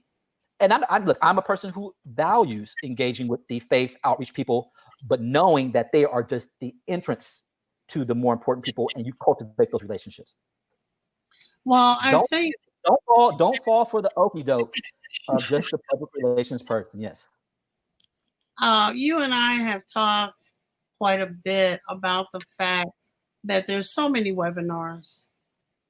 and look, I'm a person who values engaging with the faith outreach people, but knowing that they are just the entrance to the more important people, and you cultivate those relationships. Well, I think don't fall for the okie doke of just the public relations person. Yes. You and I have talked quite a bit about the fact that there's so many webinars,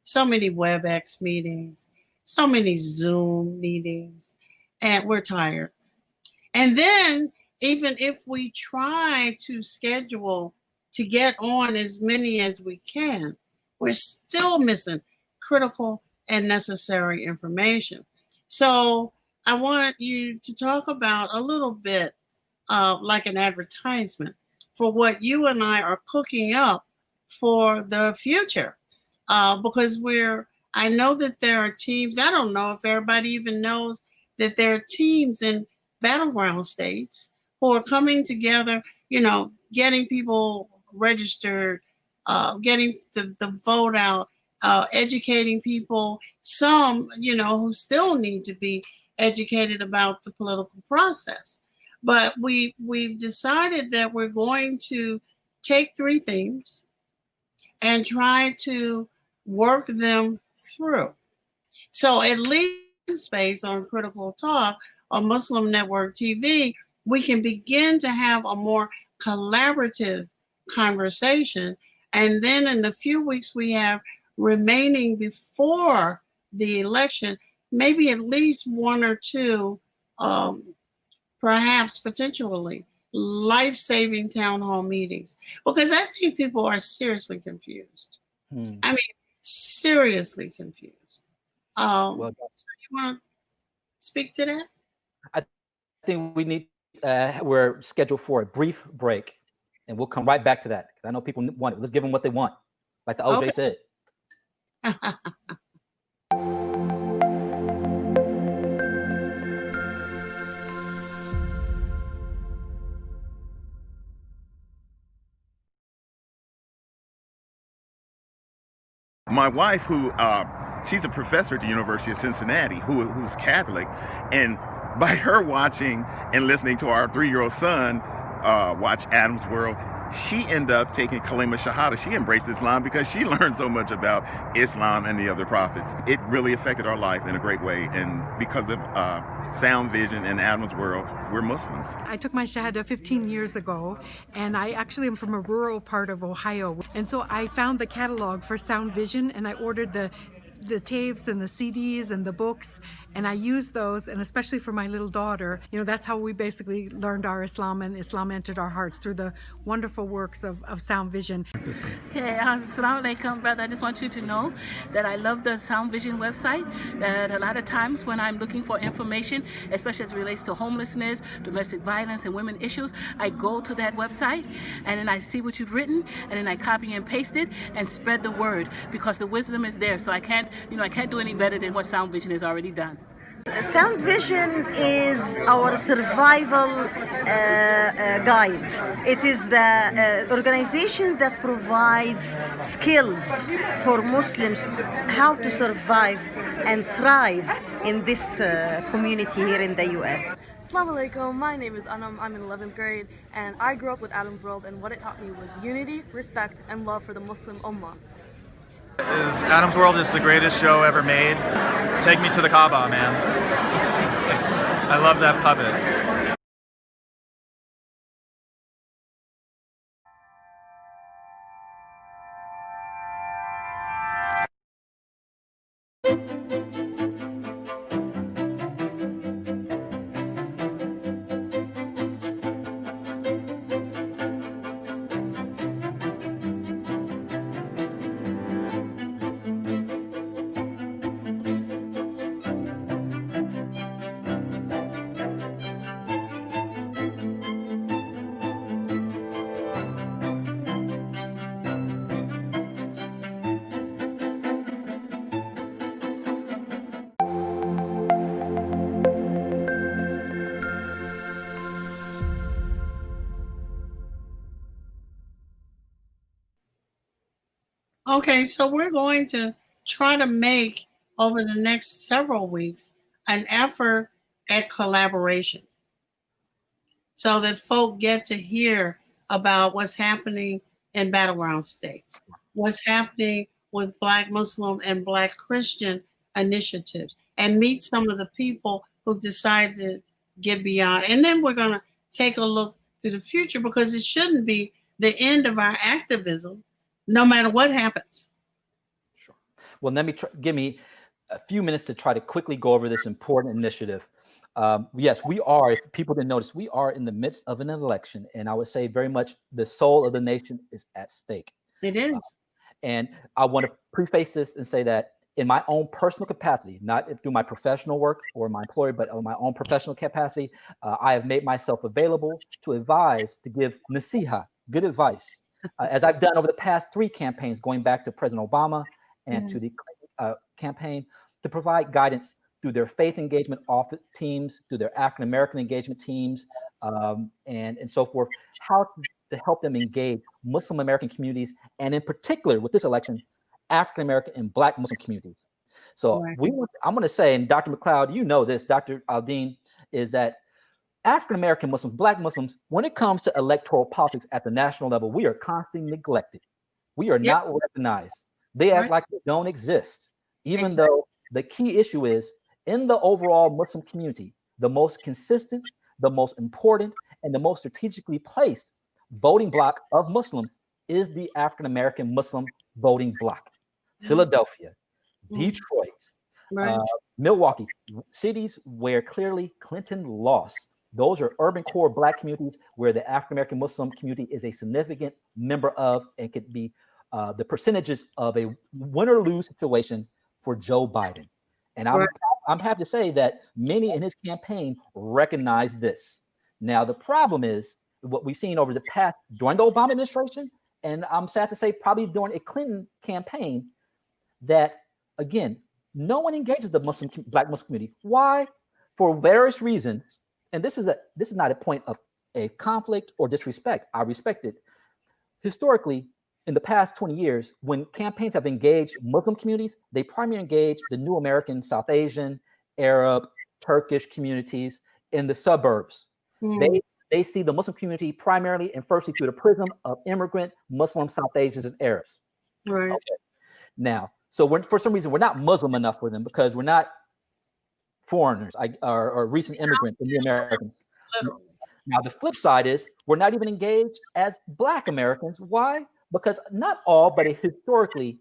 so many WebEx meetings, so many Zoom meetings, and we're tired. And then even if we try to schedule to get on as many as we can, we're still missing critical and necessary information. So I want you to talk about a little bit like an advertisement for what you and I are cooking up for the future. Because I know that there are teams, I don't know if everybody even knows that there are teams in battleground states who are coming together, getting people registered, getting the vote out, educating people, some, who still need to be educated about the political process. But we've decided that we're going to take 3 themes and try to work them through. So at least in space on Critical Talk on Muslim Network TV, we can begin to have a more collaborative conversation. And then in the few weeks we have remaining before the election, maybe at least 1 or 2, perhaps potentially life-saving town hall meetings, because I think people are seriously confused. I mean, seriously confused. So you want to speak to that? I think we need, we're scheduled for a brief break, and we'll come right back to that. I know people want it. Let's give them what they want, like the OJ said. My wife, who she's a professor at the University of Cincinnati, who's Catholic, and by her watching and listening to our 3-year-old son watch Adam's World, she ended up taking Kalima Shahada. She embraced Islam because she learned so much about Islam and the other prophets. It really affected our life in a great way, and because of Sound Vision and Adam's World, we're Muslims. I took my Shahada 15 years ago, and I actually am from a rural part of Ohio. And so I found the catalog for Sound Vision, and I ordered the tapes and the CDs and the books, and I used those, and especially for my little daughter, that's how we basically learned our Islam, and Islam entered our hearts through the wonderful works of Sound Vision. Okay, Assalamu alaikum, brother. I just want you to know that I love the Sound Vision website, that a lot of times when I'm looking for information, especially as it relates to homelessness, domestic violence, and women issues, I go to that website, and then I see what you've written, and then I copy and paste it, and spread the word, because the wisdom is there, so I can't do any better than what Sound Vision has already done. Sound Vision is our survival guide. It is the organization that provides skills for Muslims how to survive and thrive in this community here in the U.S. Assalamu alaikum, my name is Anam, I'm in 11th grade, and I grew up with Adam's World, and what it taught me was unity, respect, and love for the Muslim Ummah. Adam's World is the greatest show ever made. Take me to the Kaaba, man. I love that puppet. Okay, so we're going to try to make over the next several weeks an effort at collaboration so that folk get to hear about what's happening in battleground states, what's happening with Black Muslim and Black Christian initiatives, and meet some of the people who decide to get beyond. And then we're going to take a look to the future, because it shouldn't be the end of our activism, no matter what happens. Sure. Well, let me give me a few minutes to try to quickly go over this important initiative. Yes, we are, if people didn't notice, we are in the midst of an election, and I would say very much the soul of the nation is at stake. It is. And I want to preface this and say that in my own personal capacity, not through my professional work or my employer, but on my own professional capacity, I have made myself available to advise, to give nasiha, good advice, as I've done over the past 3 campaigns, going back to President Obama and to the campaign, to provide guidance through their faith engagement office teams, through their African-American engagement teams, and so forth, how to help them engage Muslim American communities, and in particular with this election, African-American and Black Muslim communities. So I'm going to say, and Dr. McLeod, you know this, Dr. Aldine, is that African-American Muslims, Black Muslims, when it comes to electoral politics at the national level, we are constantly neglected. We are not recognized. They act like they don't exist, even though the key issue is, in the overall Muslim community, the most consistent, the most important, and the most strategically placed voting bloc of Muslims is the African-American Muslim voting bloc. Philadelphia, Detroit, Milwaukee, cities where clearly Clinton lost. Those are urban core Black communities where the African-American Muslim community is a significant member of, and could be the percentages of a win or lose situation for Joe Biden. And I'm happy to say that many in his campaign recognize this. Now, the problem is what we've seen over the past, during the Obama administration, and I'm sad to say probably during a Clinton campaign, that, again, no one engages the Black Muslim community. Why? For various reasons. And this is not a point of a conflict or disrespect. I respect it. Historically, in the past 20 years, when campaigns have engaged Muslim communities, they primarily engage the New American, South Asian, Arab, Turkish communities in the suburbs. They see the Muslim community primarily and firstly through the prism of immigrant Muslim, South Asians, and Arabs. Right. Okay. Now, so for some reason, we're not Muslim enough for them, because we're not foreigners or recent immigrants and new Americans. Now, the flip side is we're not even engaged as Black Americans. Why? Because not all, but historically,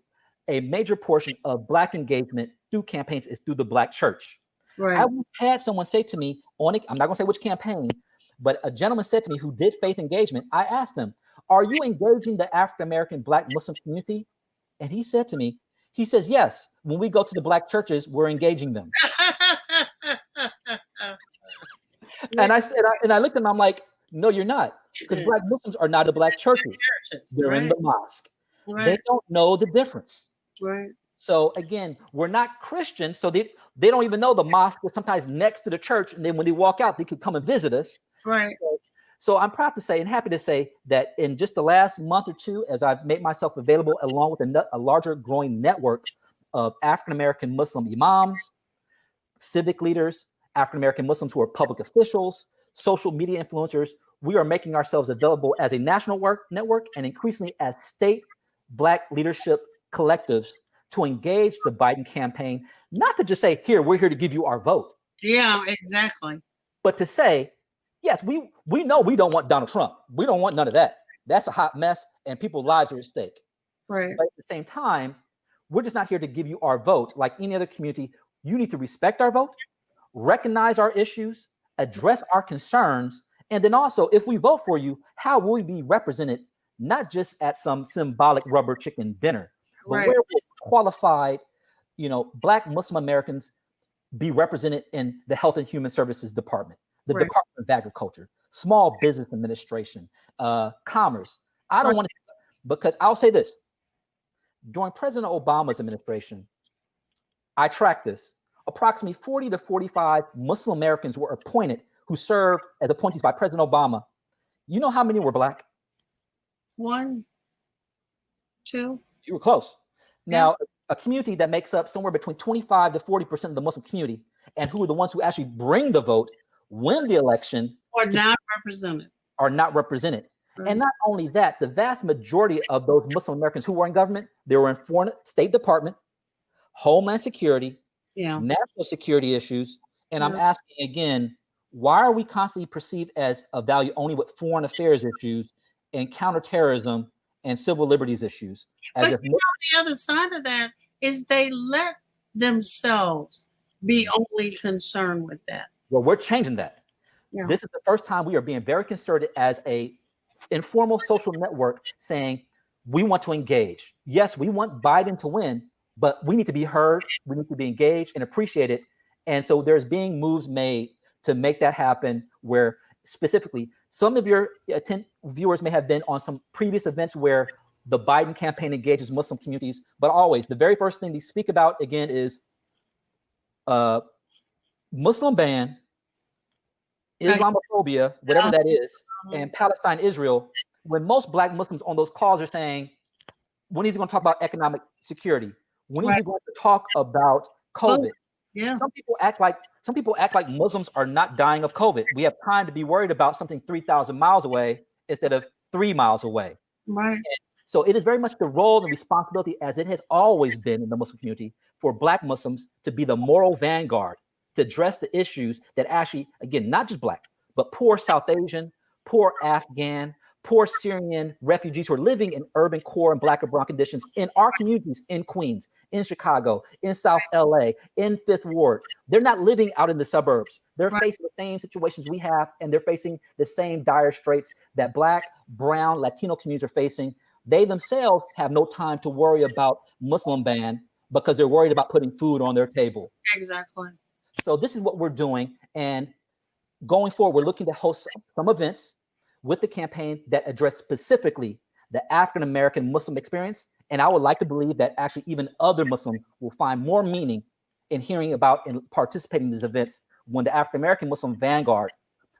a major portion of Black engagement through campaigns is through the Black church. Right. I had someone say to me, I'm not going to say which campaign, but a gentleman said to me who did faith engagement, I asked him, are you engaging the African-American Black Muslim community? And he said to me, he says, yes, when we go to the Black churches, we're engaging them. And I said, and I looked at him, I'm like, no, you're not, because Black Muslims are not the Black churches. They're in the mosque. They don't know the difference. Right. So again, we're not Christian, so they don't even know the mosque is sometimes next to the church, and then when they walk out, they could come and visit us. Right. So I'm proud to say and happy to say that in just the last month or two, as I've made myself available along with a larger growing network of African-American Muslim imams, civic leaders, African-American Muslims who are public officials, social media influencers, we are making ourselves available as a national network and increasingly as state Black leadership collectives to engage the Biden campaign, not to just say, here, we're here to give you our vote. Yeah, exactly. But to say, yes, we know we don't want Donald Trump. We don't want none of that. That's a hot mess, and people's lives are at stake. Right. But at the same time, we're just not here to give you our vote. Like any other community, you need to respect our vote, recognize our issues, address our concerns, and then also, if we vote for you, how will we be represented, not just at some symbolic rubber chicken dinner, but where will qualified, Black Muslim Americans be represented in the Health and Human Services Department, the Department of Agriculture, Small Business Administration, Commerce. I don't want to, because I'll say this, during President Obama's administration, I tracked this, approximately 40 to 45 Muslim Americans were appointed who served as appointees by President Obama. You know how many were Black? 1, 2. You were close. Now, a community that makes up somewhere between 25 to 40% of the Muslim community, and who are the ones who actually bring the vote, win the election, Or not represented. are not represented. And not only that, the vast majority of those Muslim Americans who were in government, they were in foreign State Department, Homeland Security, national security issues. And I'm asking again, why are we constantly perceived as a value only with foreign affairs issues and counterterrorism and civil liberties issues? But you know, the other side of that is they let themselves be only concerned with that. Well, we're changing that. Yeah. This is the first time we are being very concerted as a informal social network saying we want to engage. Yes, we want Biden to win, but we need to be heard, we need to be engaged and appreciated. And so there's being moves made to make that happen, where specifically some of your viewers may have been on some previous events where the Biden campaign engages Muslim communities, but always the very first thing they speak about again is Muslim ban, Islamophobia, whatever that is, and Palestine, Israel, when most Black Muslims on those calls are saying, when is he going to talk about economic security? When is he going to talk about COVID? Yeah. Some people act like Muslims are not dying of COVID. We have time to be worried about something 3,000 miles away instead of 3 miles away. Right. And so it is very much the role and responsibility, as it has always been in the Muslim community, for Black Muslims to be the moral vanguard, to address the issues that actually, again, not just Black, but poor South Asian, poor Afghan, poor Syrian refugees who are living in urban core and Black and brown conditions in our communities in Queens, in Chicago, in South LA, in Fifth Ward. They're not living out in the suburbs. They're facing the same situations we have, and they're facing the same dire straits that Black, brown, Latino communities are facing. They themselves have no time to worry about Muslim ban because they're worried about putting food on their table. Exactly. So this is what we're doing. And going forward, we're looking to host some events with the campaign that address specifically the African-American Muslim experience. And I would like to believe that actually even other Muslims will find more meaning in hearing about and participating in these events when the African-American Muslim vanguard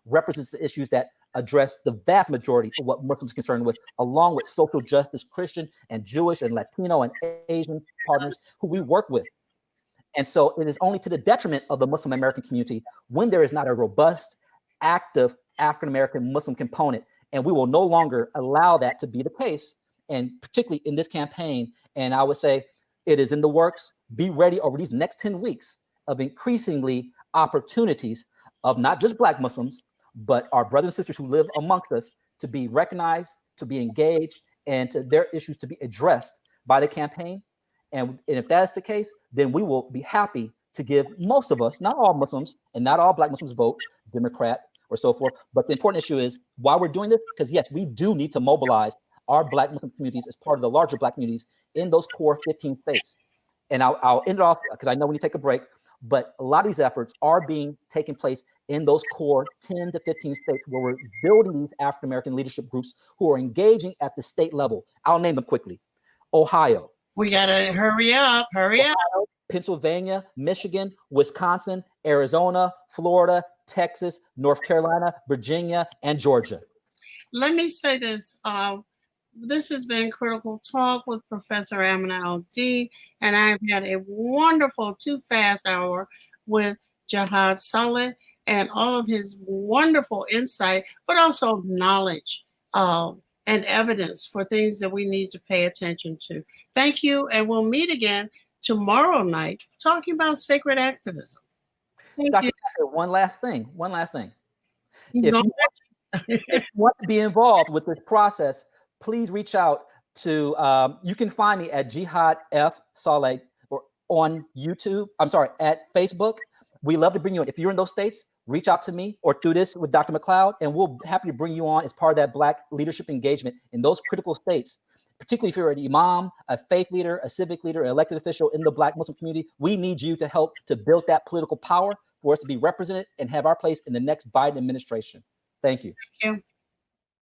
represents the issues that address the vast majority of what Muslims are concerned with, along with social justice, Christian and Jewish and Latino and Asian partners who we work with. And so it is only to the detriment of the Muslim American community when there is not a robust, active African-American Muslim component. And we will no longer allow that to be the case, and particularly in this campaign. And I would say it is in the works. Be ready over these next 10 weeks of increasingly opportunities of not just Black Muslims, but our brothers and sisters who live amongst us to be recognized, to be engaged, and to their issues to be addressed by the campaign. And if that's the case, then we will be happy to give most of us, not all Muslims and not all Black Muslims vote Democrat or so forth. But the important issue is why we're doing this, because yes, we do need to mobilize our Black Muslim communities as part of the larger Black communities in those core 15 states. And I'll end it off because I know we need to take a break, but a lot of these efforts are being taken place in those core 10 to 15 states where we're building these African-American leadership groups who are engaging at the state level. I'll name them quickly. Ohio. We got to hurry up, Ohio, Pennsylvania, Michigan, Wisconsin, Arizona, Florida, Texas, North Carolina, Virginia, and Georgia. Let me say this. This has been Critical Talk with Professor Amina Al-Din, and I've had a wonderful 2 fast hour with Jihad Saleh and all of his wonderful insight, but also knowledge and evidence for things that we need to pay attention to. Thank you, and we'll meet again tomorrow night talking about sacred activism. Dr. Nasser, one last thing. If you want to be involved with this process, please reach out to, you can find me at Jihad F. Saleh or on YouTube, at Facebook. We love to bring you in. If you're in those states, reach out to me or through this with Dr. McLeod, and we'll be happy to bring you on as part of that Black leadership engagement in those critical states, particularly if you're an imam, a faith leader, a civic leader, an elected official in the Black Muslim community. We need you to help to build that political power for us to be represented and have our place in the next Biden administration. Thank you. Thank you.